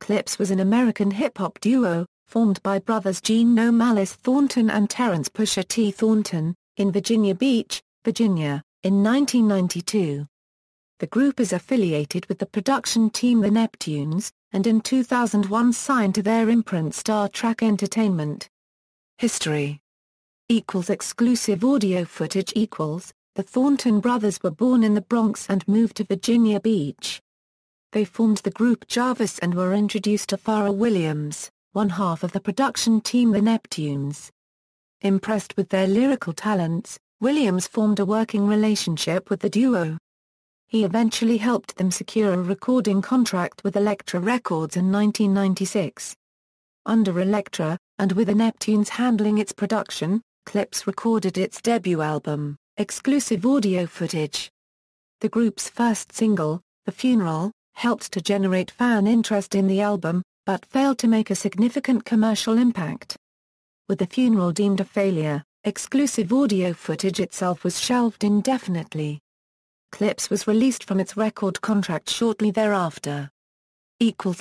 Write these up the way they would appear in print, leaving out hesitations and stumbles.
Clipse was an American hip-hop duo, formed by brothers Gene No Malice Thornton and Terrence Pusha T. Thornton, in Virginia Beach, Virginia, in 1992. The group is affiliated with the production team The Neptunes, and in 2001 signed to their imprint Star Trek Entertainment. History Exclusive audio footage The Thornton brothers were born in the Bronx and moved to Virginia Beach. They formed the group Jarvis and were introduced to Pharrell Williams, one half of the production team The Neptunes. Impressed with their lyrical talents, Williams formed a working relationship with the duo. He eventually helped them secure a recording contract with Elektra Records in 1996. Under Elektra, and with the Neptunes handling its production, Clipse recorded its debut album, Exclusive Audio Footage. The group's first single, The Funeral, helped to generate fan interest in the album, but failed to make a significant commercial impact. With The Funeral deemed a failure, Exclusive Audio Footage itself was shelved indefinitely. Clipse was released from its record contract shortly thereafter.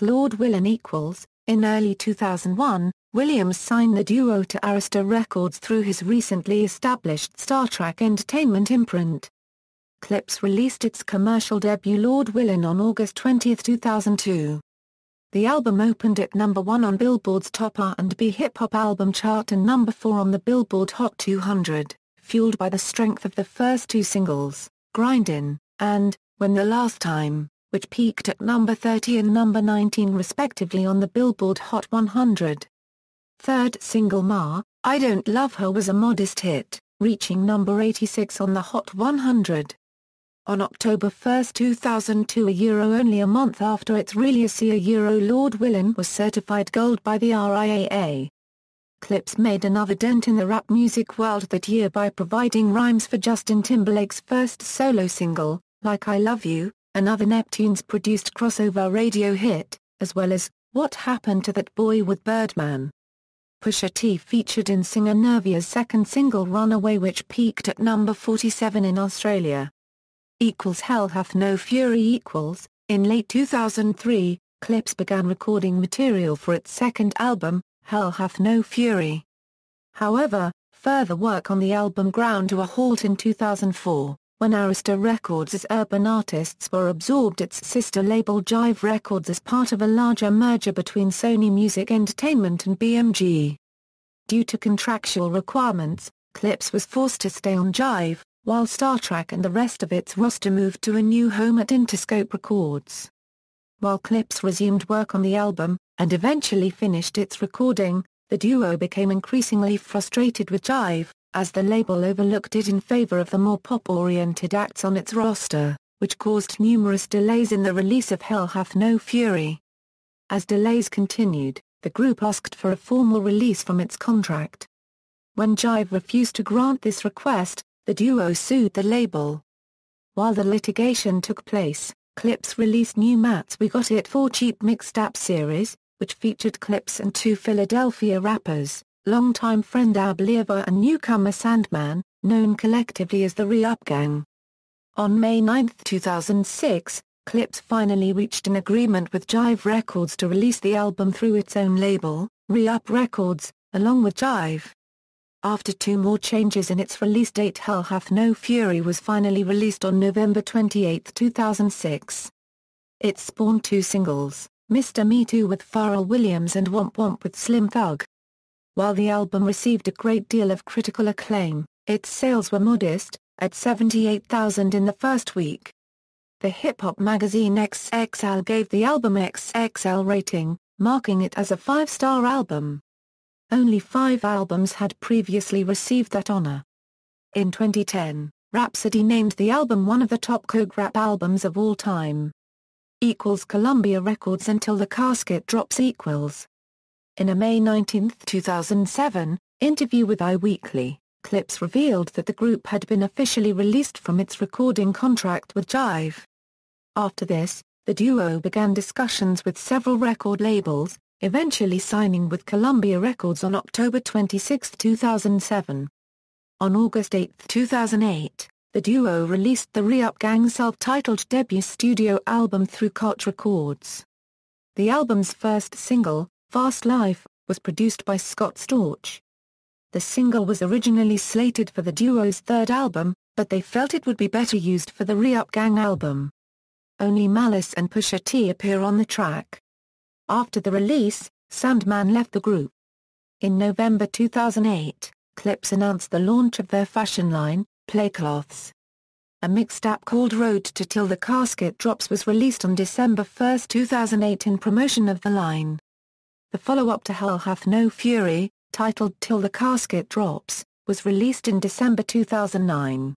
Lord Willin In early 2001, Williams signed the duo to Arista Records through his recently established Star Trek Entertainment imprint. Clipse released its commercial debut Lord Willin on August 20, 2002. The album opened at number 1 on Billboard's Top R&B Hip-Hop Album chart and number 4 on the Billboard Hot 200, fueled by the strength of the first two singles, Grindin', and When the Last Time, which peaked at number 30 and number 19 respectively on the Billboard Hot 100. Third single I Don't Love Her was a modest hit, reaching number 86 on the Hot 100. On October 1, 2002, only a month after its release, Lord Willin was certified gold by the RIAA. Clipse made another dent in the rap music world that year by providing rhymes for Justin Timberlake's first solo single, Like I Love You, another Neptunes-produced crossover radio hit, as well as What Happened to That Boy with Birdman. Pusha T featured in singer Nervia's second single Runaway, which peaked at number 47 in Australia. Hell Hath No Fury In late 2003, Clipse began recording material for its second album, Hell Hath No Fury. However, further work on the album ground to a halt in 2004, when Arista Records' Urban Artists were absorbed its sister label Jive Records as part of a larger merger between Sony Music Entertainment and BMG. Due to contractual requirements, Clipse was forced to stay on Jive, while Star Trek and the rest of its roster moved to a new home at Interscope Records. While Clipse resumed work on the album, and eventually finished its recording, the duo became increasingly frustrated with Jive, as the label overlooked it in favor of the more pop-oriented acts on its roster, which caused numerous delays in the release of Hell Hath No Fury. As delays continued, the group asked for a formal release from its contract. When Jive refused to grant this request, the duo sued the label. While the litigation took place, Clipse released New Matt's We Got It For Cheap Mixtape series, which featured Clipse and two Philadelphia rappers, longtime friend Ab Lever and newcomer Sandman, known collectively as the Re-Up Gang. On May 9, 2006, Clipse finally reached an agreement with Jive Records to release the album through its own label, Re-Up Records, along with Jive. After two more changes in its release date, Hell Hath No Fury was finally released on November 28, 2006. It spawned two singles, Mr. Me Too with Pharrell Williams and Womp Womp with Slim Thug. While the album received a great deal of critical acclaim, its sales were modest, at 78,000 in the first week. The hip-hop magazine XXL gave the album XXL rating, marking it as a 5-star album. Only 5 albums had previously received that honor. In 2010, Rhapsody named the album one of the top Coke rap albums of all time. Columbia Records Until the Casket Drops. In a May 19, 2007, interview with iWeekly, Clipse revealed that the group had been officially released from its recording contract with Jive. After this, the duo began discussions with several record labels, eventually signing with Columbia Records on October 26, 2007. On August 8, 2008, the duo released the Re-Up Gang self-titled debut studio album through Koch Records. The album's first single, Fast Life, was produced by Scott Storch. The single was originally slated for the duo's third album, but they felt it would be better used for the Re-Up Gang album. Only Malice and Pusha T appear on the track. After the release, Sandman left the group. In November 2008, Clipse announced the launch of their fashion line, Playcloths. A mixtape called Road to Till the Casket Drops was released on December 1, 2008 in promotion of the line. The follow-up to Hell Hath No Fury, titled Till the Casket Drops, was released in December 2009.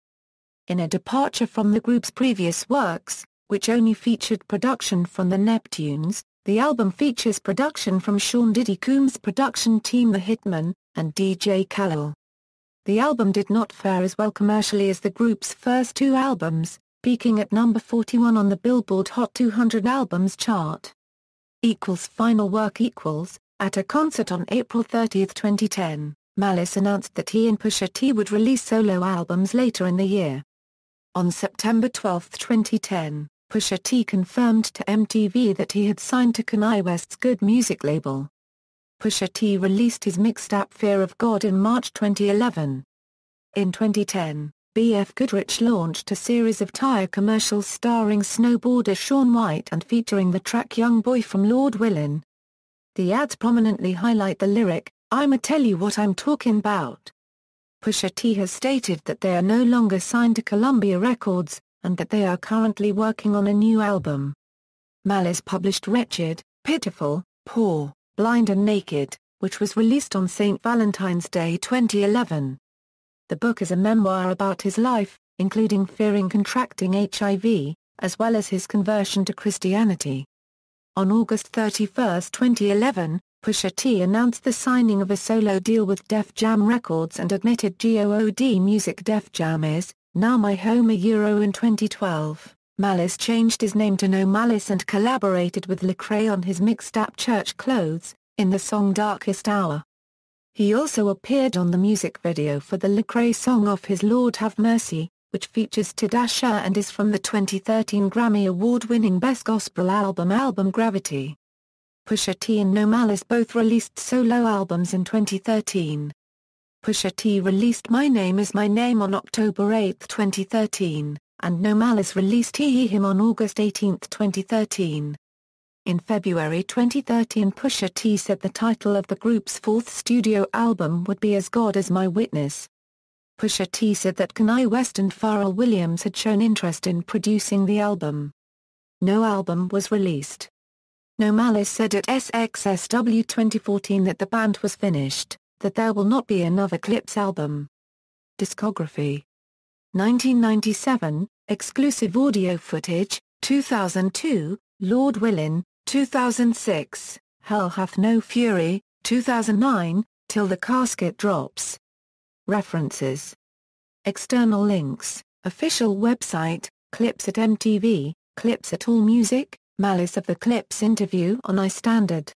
In a departure from the group's previous works, which only featured production from the Neptunes, the album features production from Sean Diddy Combs' production team The Hitmen, and DJ Khalil. The album did not fare as well commercially as the group's first two albums, peaking at number 41 on the Billboard Hot 200 Albums chart. Final work. At a concert on April 30, 2010, Malice announced that he and Pusha T would release solo albums later in the year. On September 12, 2010, Pusha T confirmed to MTV that he had signed to Kanye West's Good Music label. Pusha T released his mixtape Fear of God in March 2011. In 2010, B.F. Goodrich launched a series of tire commercials starring snowboarder Shaun White and featuring the track Young Boy from Lord Willin'. The ads prominently highlight the lyric, "I'ma tell you what I'm talking about." Pusha T has stated that they are no longer signed to Columbia Records, and that they are currently working on a new album. Malice published Wretched, Pitiful, Poor, Blind and Naked, which was released on St. Valentine's Day 2011. The book is a memoir about his life, including fearing contracting HIV, as well as his conversion to Christianity. On August 31, 2011, Pusha T announced the signing of a solo deal with Def Jam Records and admitted God Music Def Jam is now my home. In 2012, Malice changed his name to No Malice and collaborated with Lecrae on his mixtape Church Clothes, in the song Darkest Hour. He also appeared on the music video for the Lecrae song Off His Lord Have Mercy, which features Tedasha and is from the 2013 Grammy Award-winning Best Gospel album Gravity. Pusha T and No Malice both released solo albums in 2013. Pusha T released My Name Is My Name on October 8, 2013, and No Malice released He Him on August 18, 2013. In February 2013, Pusha T said the title of the group's fourth studio album would be As God Is My Witness. Pusha T said that Kanye West and Pharrell Williams had shown interest in producing the album. No album was released. No Malice said at SXSW 2014 that the band was finished, that there will not be another Clipse album. Discography: 1997, exclusive audio footage, 2002, Lord Willin', 2006, Hell Hath No Fury, 2009, Till the Casket Drops. References. External links: official website, Clipse at MTV, Clipse at AllMusic, Malice of the Clipse interview on iStandard.